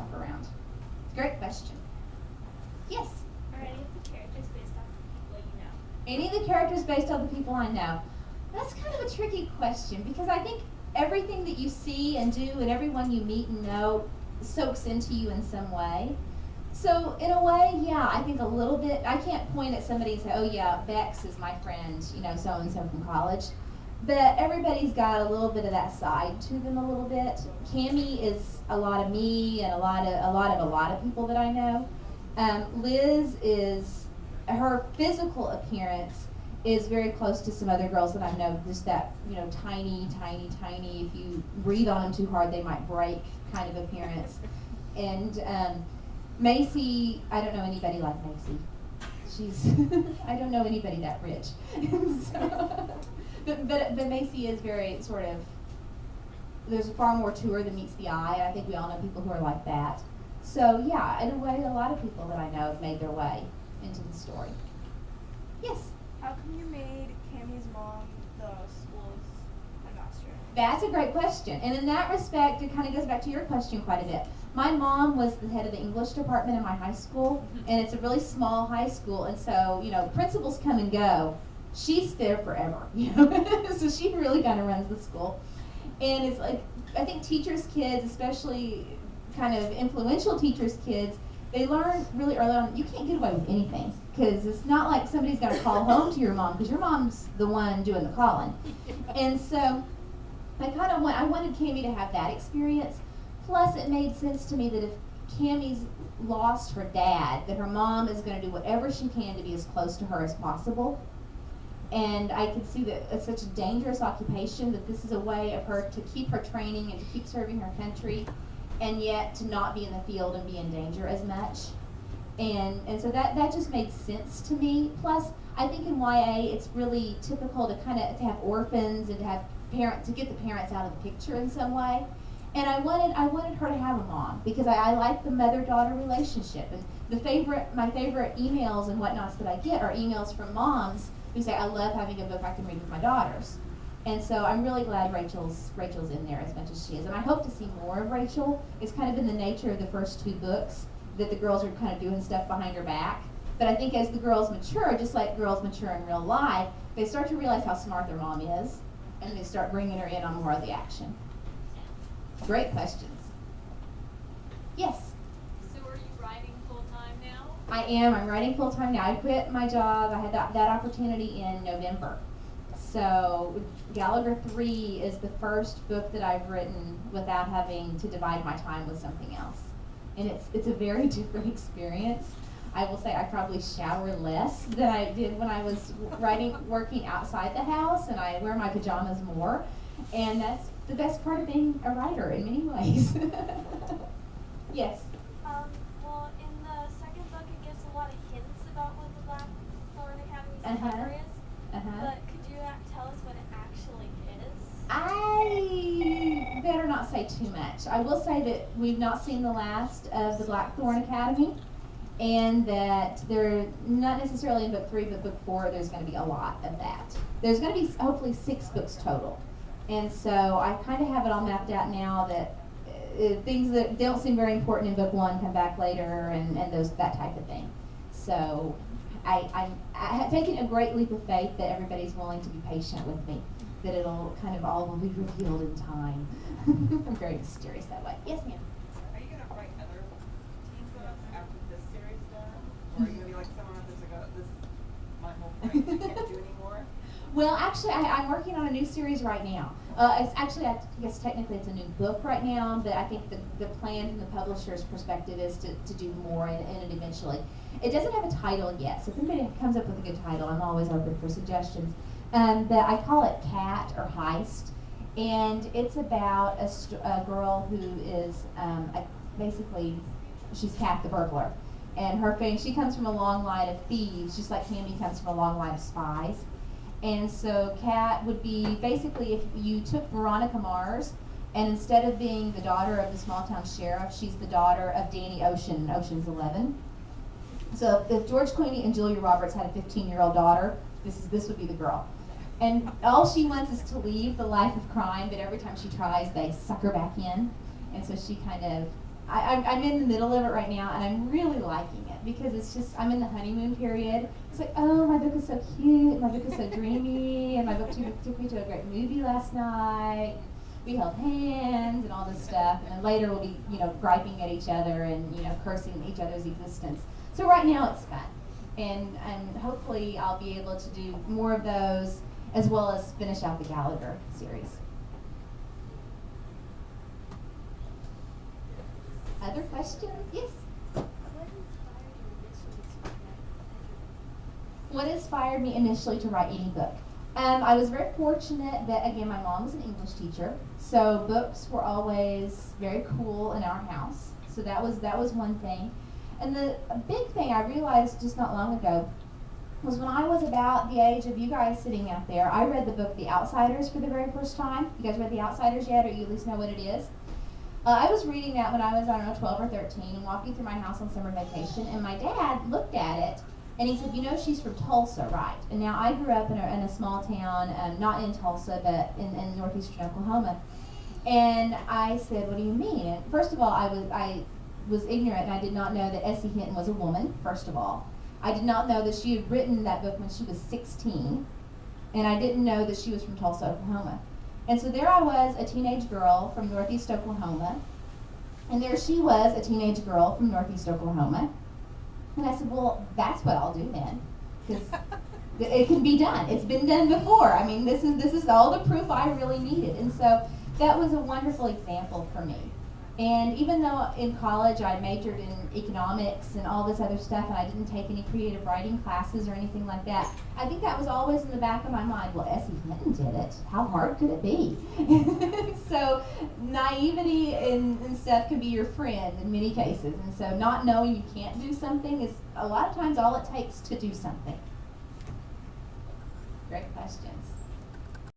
stuff around. Great question. Yes? Are any of the characters based off of people you know? Any of the characters based on the people I know? That's kind of a tricky question because I think everything that you see and do and everyone you meet and know soaks into you in some way. So in a way, yeah, I think a little bit. I can't point at somebody and say, oh yeah, Bex is my friend, so-and-so from college. But everybody's got a little bit of that side to them a little bit. Cammie is a lot of me and a lot of people that I know. Liz is, her physical appearance is very close to some other girls that I know, just that, tiny, if you breathe on them too hard, they might break kind of appearance. And Macy, I don't know anybody like Macy. I don't know anybody that rich. But Macy is very sort of, there's far more to her than meets the eye, and I think we all know people who are like that. So yeah, in a way, a lot of people that I know have made their way into the story. Yes? How come you made Cammie's mom the school's ambassador? That's a great question. And in that respect, it kind of goes back to your question quite a bit. My mom was the head of the English department in my high school, and it's a really small high school, and so, principals come and go. She's there forever, so she really kind of runs the school. And it's like, I think teachers' kids, especially kind of influential teachers' kids, they learn really early on, you can't get away with anything, because it's not like somebody's going to call home to your mom, because your mom's the one doing the calling. And so I wanted Cammie to have that experience. Plus, it made sense to me that if Cammie's lost her dad, that her mom is going to do whatever she can to be as close to her as possible. And I could see that it's such a dangerous occupation that this is a way of her to keep her training and to keep serving her country, and yet to not be in the field and be in danger as much. And so that just made sense to me. Plus, I think in YA it's really typical to to have orphans and to have to get the parents out of the picture in some way. And I wanted her to have a mom because I like the mother-daughter relationship. And my favorite emails and whatnots that I get are emails from moms who say, I love having a book I can read with my daughters. And so I'm really glad Rachel's in there as much as she is. And I hope to see more of Rachel. It's kind of been the nature of the first 2 books that the girls are kind of doing stuff behind her back. But I think as the girls mature, just like girls mature in real life, they start to realize how smart their mom is, and they start bringing her in on more of the action. Great questions. Yes? So are you writing full-time now? I am. I'm writing full-time now. I quit my job. I had that opportunity in November. So Gallagher 3 is the first book that I've written without having to divide my time with something else. And it's a very different experience. I will say I probably shower less than I did when I was working outside the house, and I wear my pajamas more. And that's the best part of being a writer in many ways. Yes? Well, in the second book, it gives a lot of hints about what the Blackthorn Academy's cover is. But could you tell us what it actually is? I better not say too much. I will say that we've not seen the last of the Blackthorn Academy, and that they're not necessarily in book 3, but book 4, there's going to be a lot of that. There's going to be hopefully 6 books total. And so I kind of have it all mapped out now that things that don't seem very important in book 1 come back later, and that type of thing. So I have taken a great leap of faith that everybody's willing to be patient with me, that it'll kind of all will be revealed in time. I'm very mysterious that way. Yes, ma'am? Are you going to write other teen books after this series is done? Or are you going to be like someone that's like, this is my whole point, I can't do anymore? Well, actually, I'm working on a new series right now. It's actually, I guess technically it's a new book right now, but I think the plan from the publisher's perspective is to do more in it eventually. It doesn't have a title yet, so if anybody comes up with a good title, I'm always open for suggestions. But I call it Cat or Heist, and it's about a girl who is basically, she's Cat the burglar. And her family, she comes from a long line of thieves, just like Cammie comes from a long line of spies. And so Kat would be basically, if you took Veronica Mars, and instead of being the daughter of the small town sheriff, she's the daughter of Danny Ocean in Ocean's 11. So if George Clooney and Julia Roberts had a 15-year-old daughter, this would be the girl. And all she wants is to leave the life of crime, but every time she tries, they suck her back in. And so she kind of I'm in the middle of it right now, and I'm really liking it because it's just, I'm in the honeymoon period. It's like, oh, my book is so cute, my book is so dreamy, and my book took me to a great movie last night. We held hands and all this stuff, and then later we'll be, griping at each other and, cursing each other's existence. So right now it's fun, and hopefully I'll be able to do more of those as well as finish out the Gallagher series. Other questions? Yes? What inspired me initially to write any book? I was very fortunate that, again, my mom was an English teacher, so books were always very cool in our house. So that was one thing. And the big thing I realized just not long ago was when I was about the age of you guys sitting out there, I read the book The Outsiders for the very first time. You guys read The Outsiders yet, or you at least know what it is? I was reading that when I was, 12 or 13 and walking through my house on summer vacation, and my dad looked at it and he said, she's from Tulsa, right? And now I grew up in a small town, not in Tulsa, but in northeastern Oklahoma. And I said, what do you mean? And first of all, I was ignorant, and I did not know that Essie Hinton was a woman, first of all. I did not know that she had written that book when she was 16, and I didn't know that she was from Tulsa, Oklahoma. And so there I was, a teenage girl from northeast Oklahoma, and there she was, a teenage girl from northeast Oklahoma. And I said, well, that's what I'll do then, because it can be done. It's been done before. I mean, this is all the proof I really needed. And so that was a wonderful example for me. And even though in college I majored in economics and all this other stuff, and I didn't take any creative writing classes or anything like that, I think that was always in the back of my mind, well, Essie Hinton did it. How hard could it be? So naivety and stuff can be your friend in many cases. And so not knowing you can't do something is a lot of times all it takes to do something. Great questions.